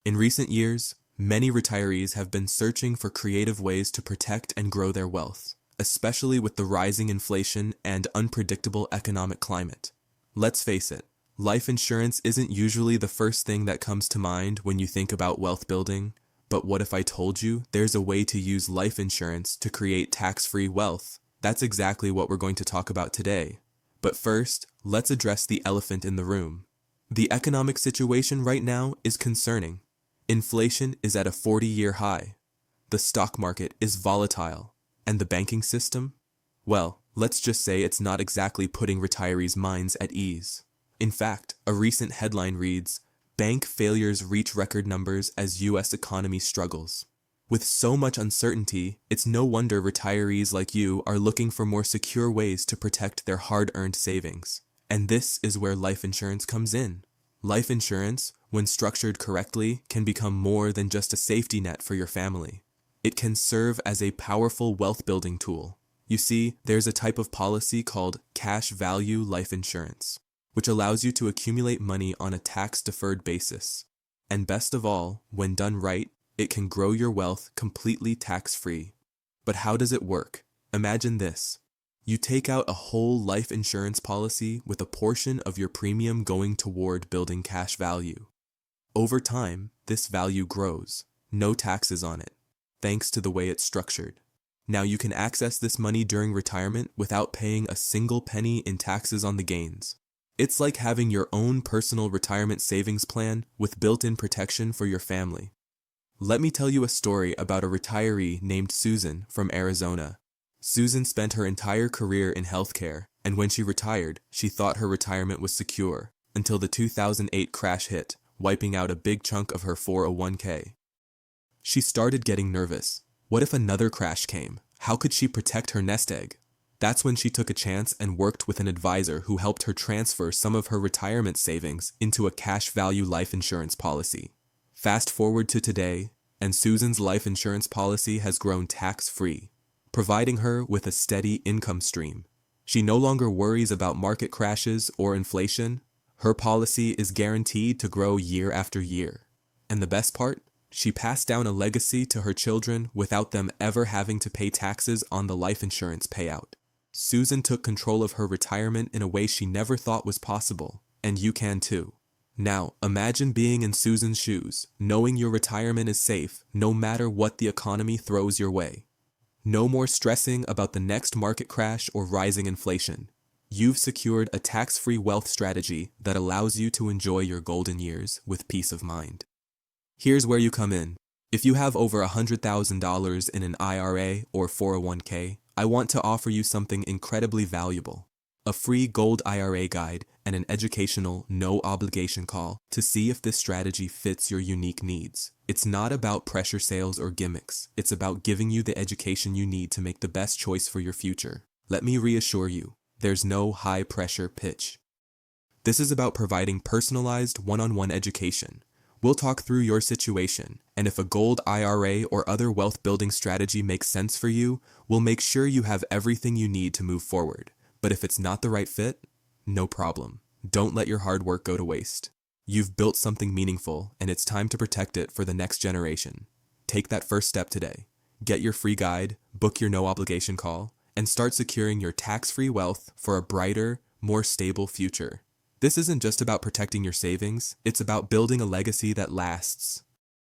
In recent years, many retirees have been searching for creative ways to protect and grow their wealth, especially with the rising inflation and unpredictable economic climate. Let's face it, life insurance isn't usually the first thing that comes to mind when you think about wealth building, but what if I told you there's a way to use life insurance to create tax-free wealth? That's exactly what we're going to talk about today. But first, let's address the elephant in the room. The economic situation right now is concerning. Inflation is at a 40-year high. The stock market is volatile. And the banking system? Well, let's just say it's not exactly putting retirees' minds at ease. In fact, a recent headline reads, "Bank failures reach record numbers as U.S. economy struggles." With so much uncertainty, it's no wonder retirees like you are looking for more secure ways to protect their hard-earned savings. And this is where life insurance comes in. Life insurance, when structured correctly, can become more than just a safety net for your family. It can serve as a powerful wealth-building tool. You see, there's a type of policy called cash value life insurance, which allows you to accumulate money on a tax-deferred basis. And best of all, when done right, it can grow your wealth completely tax-free. But how does it work? Imagine this. You take out a whole life insurance policy with a portion of your premium going toward building cash value. Over time, this value grows. No taxes on it, thanks to the way it's structured. Now you can access this money during retirement without paying a single penny in taxes on the gains. It's like having your own personal retirement savings plan with built-in protection for your family. Let me tell you a story about a retiree named Susan from Arizona. Susan spent her entire career in healthcare, and when she retired, she thought her retirement was secure, until the 2008 crash hit, wiping out a big chunk of her 401k. She started getting nervous. What if another crash came? How could she protect her nest egg? That's when she took a chance and worked with an advisor who helped her transfer some of her retirement savings into a cash value life insurance policy. Fast forward to today, and Susan's life insurance policy has grown tax-free, providing her with a steady income stream. She no longer worries about market crashes or inflation. Her policy is guaranteed to grow year after year. And the best part? She passed down a legacy to her children without them ever having to pay taxes on the life insurance payout. Susan took control of her retirement in a way she never thought was possible, and you can too. Now, imagine being in Susan's shoes, knowing your retirement is safe no matter what the economy throws your way. No more stressing about the next market crash or rising inflation. You've secured a tax-free wealth strategy that allows you to enjoy your golden years with peace of mind. Here's where you come in. If you have over $100,000 in an IRA or 401k, I want to offer you something incredibly valuable. A free Gold IRA guide and an educational, no-obligation call to see if this strategy fits your unique needs. It's not about pressure sales or gimmicks. It's about giving you the education you need to make the best choice for your future. Let me reassure you, there's no high-pressure pitch. This is about providing personalized, one-on-one education. We'll talk through your situation, and if a Gold IRA or other wealth-building strategy makes sense for you, we'll make sure you have everything you need to move forward. But if it's not the right fit, no problem. Don't let your hard work go to waste. You've built something meaningful, and it's time to protect it for the next generation. Take that first step today. Get your free guide, book your no-obligation call, and start securing your tax-free wealth for a brighter, more stable future. This isn't just about protecting your savings, it's about building a legacy that lasts.